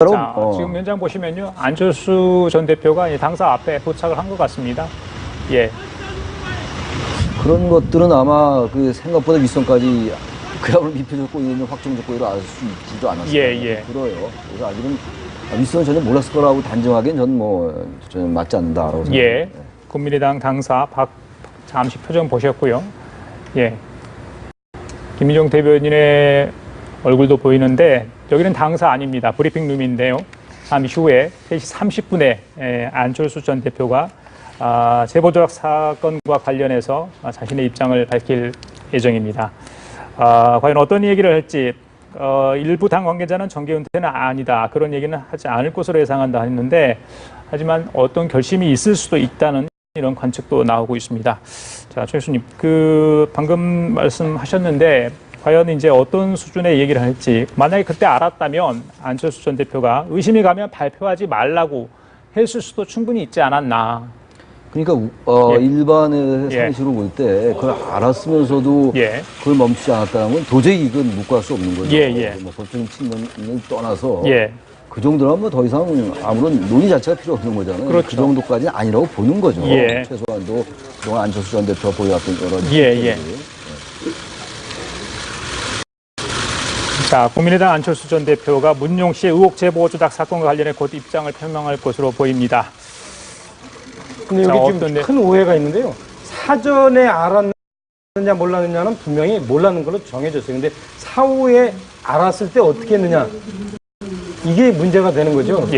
자, 지금 현장 보시면요, 안철수 전 대표가 당사 앞에 도착을 한 것 같습니다. 예. 그런 것들은 아마 그 생각보다 윗선까지 그야말로 미표적 고의는 확정적 고의로 알 수 있지도 않았을 들어요. 그래서 아직은 윗선은 전혀 몰랐을 거라고 단정하기엔 저는 맞지 않는다라고 생각합니다. 예. 국민의당 당사 잠시 표정 보셨고요. 예. 김민종 대변인의 얼굴도 보이는데 여기는 당사 아닙니다. 브리핑룸인데요. 잠시 후에 3시 30분에 안철수 전 대표가 제보조작 사건과 관련해서 자신의 입장을 밝힐 예정입니다. 과연 어떤 얘기를 할지 일부 당 관계자는 정계 은퇴는 아니다. 그런 얘기는 하지 않을 것으로 예상한다 했는데 하지만 어떤 결심이 있을 수도 있다는 이런 관측도 나오고 있습니다. 자, 최 교수님, 방금 말씀하셨는데 과연 이제 어떤 수준의 얘기를 할지, 만약에 그때 알았다면 안철수 전 대표가 의심이 가면 발표하지 말라고 했을 수도 충분히 있지 않았나. 그러니까 일반의 상식으로 볼 때 그걸 알았으면서도 그걸 멈추지 않았다는 건 도저히 이건 묵과할 수 없는 거죠. 뭐 법적인 측면을 떠나서 그 정도라면 더 이상 아무런 논의 자체가 필요 없는 거잖아요. 그렇죠. 그 정도까지는 아니라고 보는 거죠. 최소한도 그동안 안철수 전 대표가 보여왔던 여러 자, 국민의당 안철수 전 대표가 문용 씨의 의혹 제보 조작 사건과 관련해 곧 입장을 표명할 것으로 보입니다. 근데 여기 지금 큰 오해가 있는데요. 사전에 알았느냐 몰랐느냐는 분명히 몰랐는 걸로 정해졌어요. 근데 사후에 알았을 때 어떻게 했느냐. 이게 문제가 되는 거죠.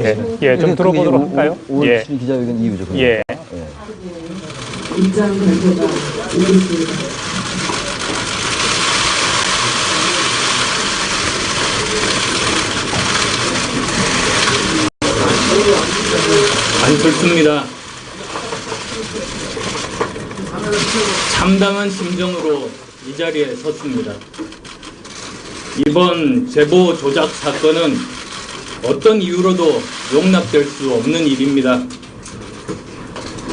좀 들어보도록 할까요? 5월 7일 기자회견 이유죠. 입장 발표가 있겠습니다. 안철수입니다. 참담한 심정으로 이 자리에 섰습니다. 이번 제보 조작 사건은 어떤 이유로도 용납될 수 없는 일입니다.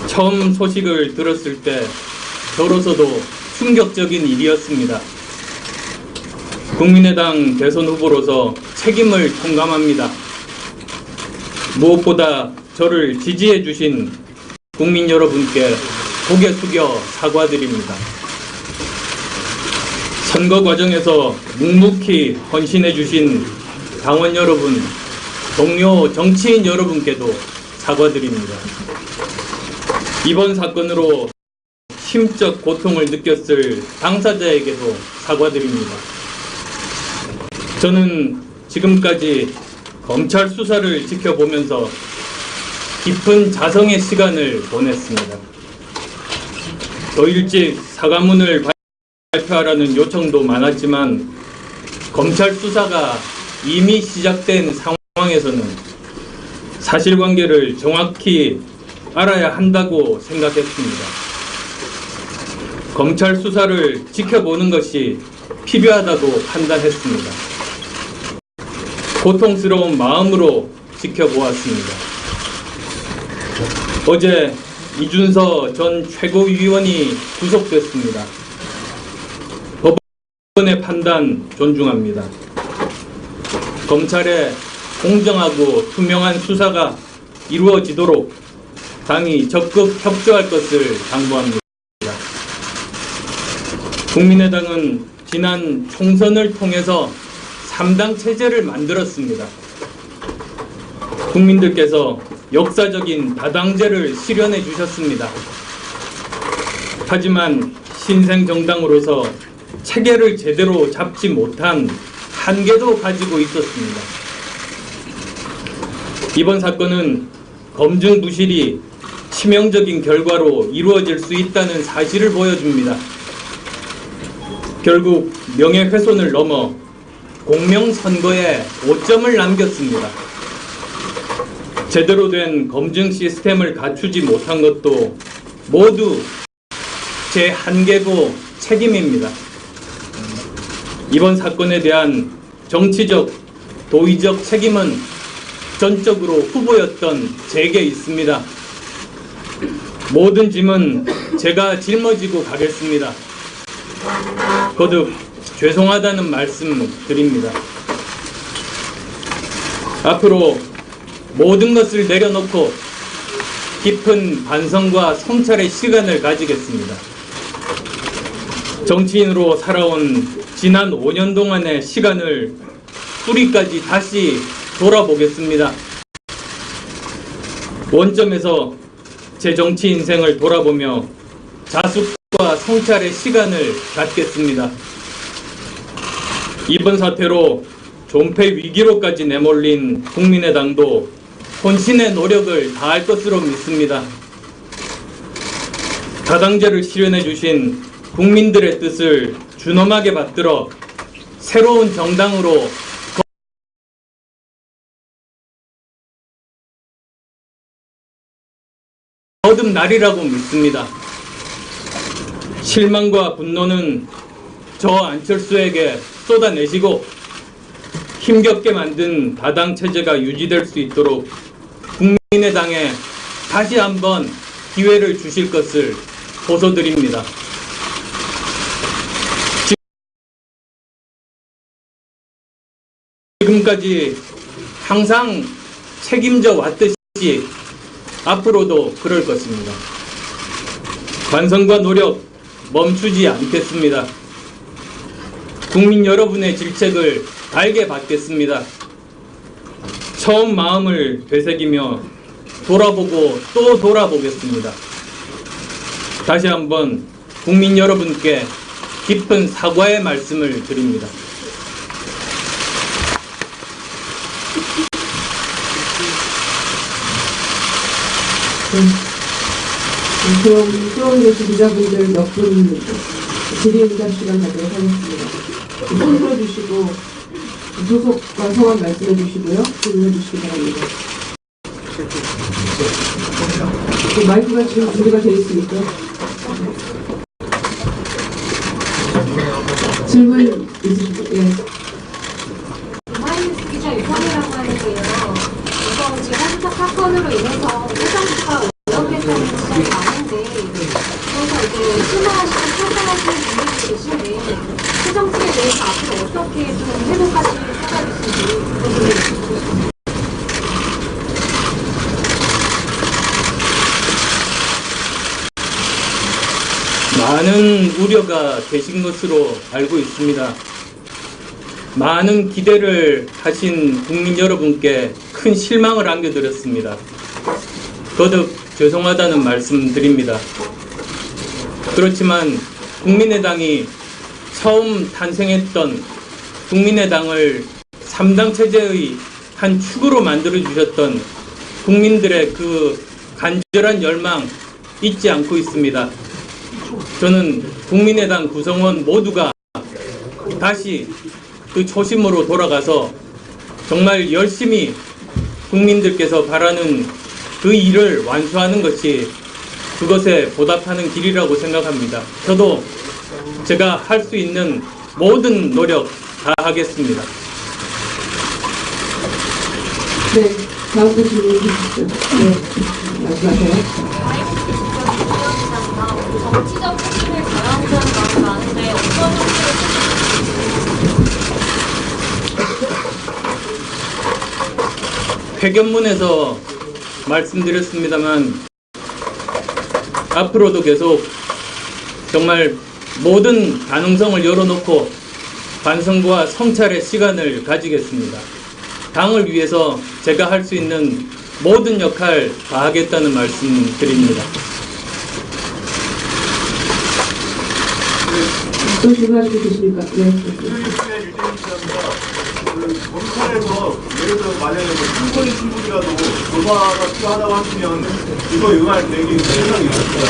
처음 소식을 들었을 때 저로서도 충격적인 일이었습니다. 국민의당 대선 후보로서 책임을 통감합니다. 무엇보다 저를 지지해 주신 국민 여러분께 고개 숙여 사과드립니다. 선거 과정에서 묵묵히 헌신해 주신 당원 여러분, 동료 정치인 여러분께도 사과드립니다. 이번 사건으로 심적 고통을 느꼈을 당사자에게도 사과드립니다. 저는 지금까지 검찰 수사를 지켜보면서 깊은 자성의 시간을 보냈습니다. 더 일찍 사과문을 발표하라는 요청도 많았지만 검찰 수사가 이미 시작된 상황에서는 사실관계를 정확히 알아야 한다고 생각했습니다. 검찰 수사를 지켜보는 것이 필요하다고 판단했습니다. 고통스러운 마음으로 지켜보았습니다. 어제 이준서 전 최고위원이 구속됐습니다. 법원의 판단 존중합니다. 검찰의 공정하고 투명한 수사가 이루어지도록 당이 적극 협조할 것을 당부합니다. 국민의당은 지난 총선을 통해서 3당 체제를 만들었습니다. 국민들께서 역사적인 다당제를 실현해 주셨습니다. 하지만 신생 정당으로서 체계를 제대로 잡지 못한 한계도 가지고 있었습니다. 이번 사건은 검증 부실이 치명적인 결과로 이루어질 수 있다는 사실을 보여줍니다. 결국 명예훼손을 넘어 공명선거에 오점을 남겼습니다. 제대로 된 검증 시스템을 갖추지 못한 것도 모두 제 한계고 책임입니다. 이번 사건에 대한 정치적, 도의적 책임은 전적으로 후보였던 제게 있습니다. 모든 짐은 제가 짊어지고 가겠습니다. 거듭 죄송하다는 말씀 드립니다. 앞으로 모든 것을 내려놓고 깊은 반성과 성찰의 시간을 가지겠습니다. 정치인으로 살아온 지난 5년 동안의 시간을 뿌리까지 다시 돌아보겠습니다. 원점에서 제 정치 인생을 돌아보며 자숙과 성찰의 시간을 갖겠습니다. 이번 사태로 존폐 위기로까지 내몰린 국민의당도 혼신의 노력을 다할 것으로 믿습니다. 다당제를 실현해 주신 국민들의 뜻을 준엄하게 받들어 새로운 정당으로 거듭날이라고 믿습니다. 실망과 분노는 저 안철수에게 쏟아내시고 힘겹게 만든 다당 체제가 유지될 수 있도록 국민의당에 다시 한번 기회를 주실 것을 호소드립니다. 지금까지 항상 책임져 왔듯이 앞으로도 그럴 것입니다. 반성과 노력 멈추지 않겠습니다. 국민 여러분의 질책을 달게 받겠습니다. 처음 마음을 되새기며 돌아보고 또 돌아보겠습니다. 다시 한번 국민 여러분께 깊은 사과의 말씀을 드립니다. 그럼 수원교수 기자분들 몇 분 질의응답 시간 갖도록 하겠습니다. 손 들어주시고 소속과 성함 말씀해 주시고요. 질문해 주시기 바랍니다. 마이크가 지금 준비가 되어 있으니까 질문 있으시죠? 예. 마이너스 기자 유성이라고 하는데요. 이거 지금 한국 사건으로 인해서 회장수가 의혹했다는 지적이 많은데, 그래서 이제 실망하시고 평가하시는 분들이 계신데, 그 정치에 대해서 앞으로 어떻게 좀 회복하실 생각이신지. 많은 우려가 계신 것으로 알고 있습니다. 많은 기대를 하신 국민 여러분께 큰 실망을 안겨드렸습니다. 거듭 죄송하다는 말씀 드립니다. 그렇지만 국민의당이 처음 탄생했던 국민의당을 3당 체제의 한 축으로 만들어주셨던 국민들의 그 간절한 열망 잊지 않고 있습니다. 저는 국민의당 구성원 모두가 다시 그 초심으로 돌아가서 정말 열심히 국민들께서 바라는 그 일을 완수하는 것이 그것에 보답하는 길이라고 생각합니다. 저도 제가 할 수 있는 모든 노력 다 하겠습니다. 네, 다음 분 질문해 주시죠. 네, 말씀하세요. 정치적 책임을 져야 한다는 말이 많은데 어떤 회견문에서 말씀드렸습니다만 앞으로도 계속 정말 모든 가능성을 열어놓고 반성과 성찰의 시간을 가지겠습니다. 당을 위해서 제가 할 수 있는 모든 역할 다 하겠다는 말씀 드립니다. 또 질문하시고 계십니까? 네. 검찰에서 예를 들어 만약에 사건 신분이라도 조사가 필요하다고 하시면 이거 응할 계획이 세상이 있을까요?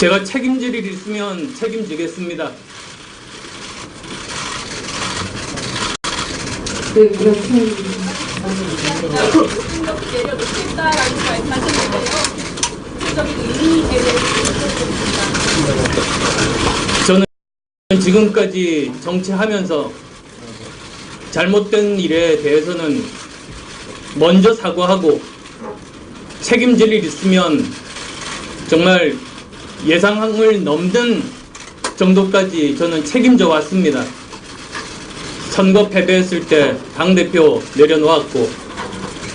제가 책임질 일이 있으면 책임지겠습니다. 네, 그렇게 내려놓겠다라는 말씀하셨는데요. 구체적인 의미에 대해서 저는 지금까지 정치하면서 잘못된 일에 대해서는 먼저 사과하고 책임질 일 있으면 정말 예상을 넘는 정도까지 저는 책임져 왔습니다. 선거 패배했을 때 당대표 내려놓았고,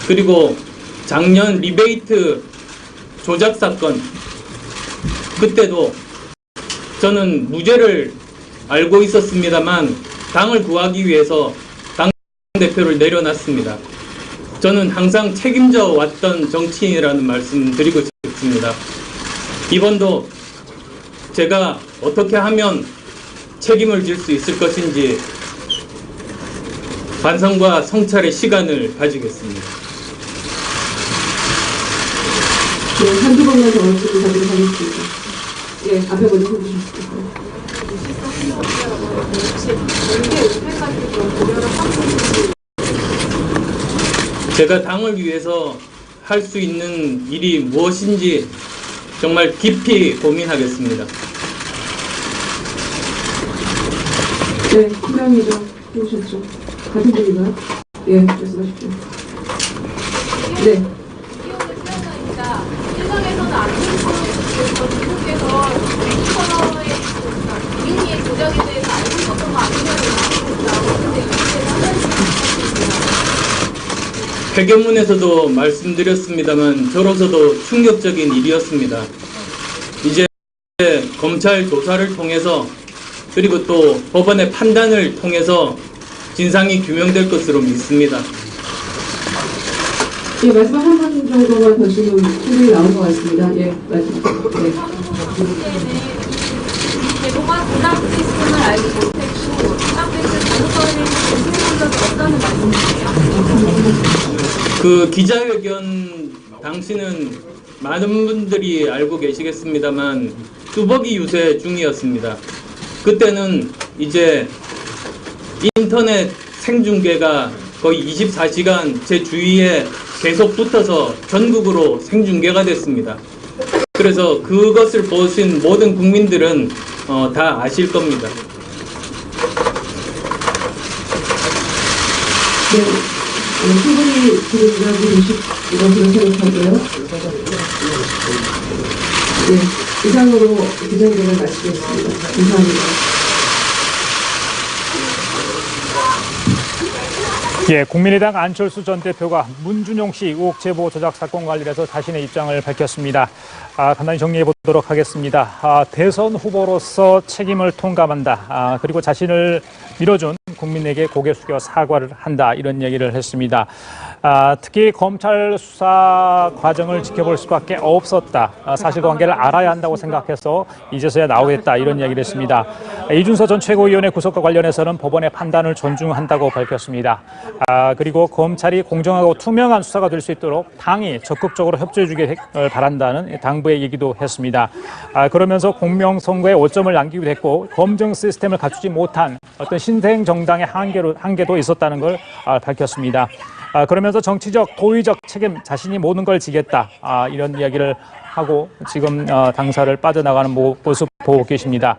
그리고 작년 리베이트 조작 사건, 그때도 저는 무죄를 알고 있었습니다만 당을 구하기 위해서 당대표를 내려놨습니다. 저는 항상 책임져 왔던 정치인이라는 말씀 드리고 싶습니다. 이번도 제가 어떻게 하면 책임을 질 수 있을 것인지 반성과 성찰의 시간을 가지겠습니다. 네, 한두 번만 더 질문하도록 하겠습니다. 예, 앞에 먼저 해주시겠습니다. 제가 당을 위해서 할 수 있는 일이 무엇인지 정말 깊이 고민하겠습니다. 네, 팀장님도 해주셨죠. 같은 분인가요? 예, 말씀하십시오. 네. 일선에서는 안민수께서 미국에서 컴퓨터의 민의의 조작에 대해서 알고 있었던 거 아니냐고 회견문에서도 말씀드렸습니다만 저로서도 충격적인 일이었습니다. 이제 검찰 조사를 통해서 그리고 또 법원의 판단을 통해서 진상이 규명될 것으로 믿습니다. 예, 마지막 한 번 정도만 더 질문 충분히 나온 것 같습니다. 예, 마지막. 네. 개봉한 부당 시스템을 알지 못했고 부당됐을 잘못선을 공개한 적이 없다는 말씀이세요? 그 기자회견 당시는 많은 분들이 알고 계시겠습니다만 뚜벅이 유세 중이었습니다. 그때는 이제 인터넷 생중계가 거의 24시간 제 주위에 계속 붙어서 전국으로 생중계가 됐습니다. 그래서 그것을 보신 모든 국민들은 다 아실 겁니다. 네, 충분히 질의응답이 되실 것으로 생각하고요. 네, 이상으로 기자회견을 마치겠습니다. 감사합니다. 예, 국민의당 안철수 전 대표가 문준용 씨 의혹 제보 조작 사건 관련해서 자신의 입장을 밝혔습니다. 간단히 정리해 보도록 하겠습니다. 대선 후보로서 책임을 통감한다. 그리고 자신을 밀어준 국민에게 고개 숙여 사과를 한다. 이런 얘기를 했습니다. 특히 검찰 수사 과정을 지켜볼 수밖에 없었다. 사실관계를 알아야 한다고 생각해서 이제서야 나오겠다. 이런 얘기를 했습니다. 이준서 전 최고위원의 구속과 관련해서는 법원의 판단을 존중한다고 밝혔습니다. 그리고 검찰이 공정하고 투명한 수사가 될 수 있도록 당이 적극적으로 협조해 주길 바란다는 당부의 얘기도 했습니다. 그러면서 공명선거에 오점을 남기기도 했고 검증 시스템을 갖추지 못한 어떤 신생 정당의 한계도 있었다는 걸 밝혔습니다. 그러면서 정치적, 도의적 책임, 자신이 모든 걸 지겠다. 이런 이야기를 하고 지금 당사를 빠져나가는 모습 보고 계십니다.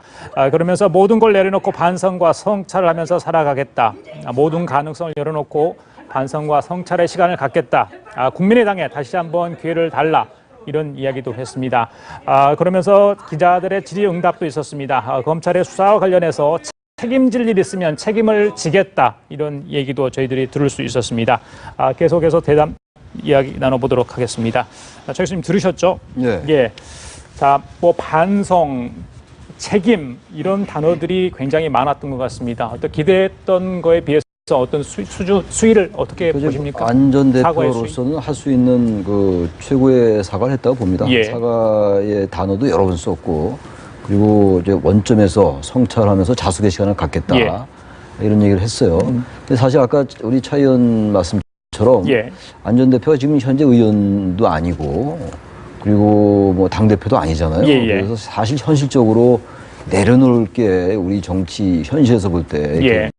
그러면서 모든 걸 내려놓고 반성과 성찰을 하면서 살아가겠다. 모든 가능성을 열어놓고 반성과 성찰의 시간을 갖겠다. 국민의당에 다시 한번 기회를 달라. 이런 이야기도 했습니다. 그러면서 기자들의 질의응답도 있었습니다. 검찰의 수사와 관련해서 책임질 일 있으면 책임을 지겠다. 이런 얘기도 저희들이 들을 수 있었습니다. 계속해서 대담 이야기 나눠보도록 하겠습니다. 차 교수님 들으셨죠? 네. 예. 자, 반성, 책임 이런 단어들이 굉장히 많았던 것 같습니다. 어떤 기대했던 거에 비해서 어떤 수위를 어떻게 보십니까? 안 전 대표로서는 할 수 있는 그 최고의 사과를 했다고 봅니다. 예. 사과의 단어도 여러 번 썼고, 그리고 이제 원점에서 성찰하면서 자숙의 시간을 갖겠다. 예. 이런 얘기를 했어요. 근데 사실 아까 우리 차 의원 말씀처럼 예. 안 전 대표가 지금 현재 의원도 아니고, 그리고 뭐 당대표도 아니잖아요. 예. 그래서 사실 현실적으로 내려놓을 게 우리 정치 현실에서 볼 때 예.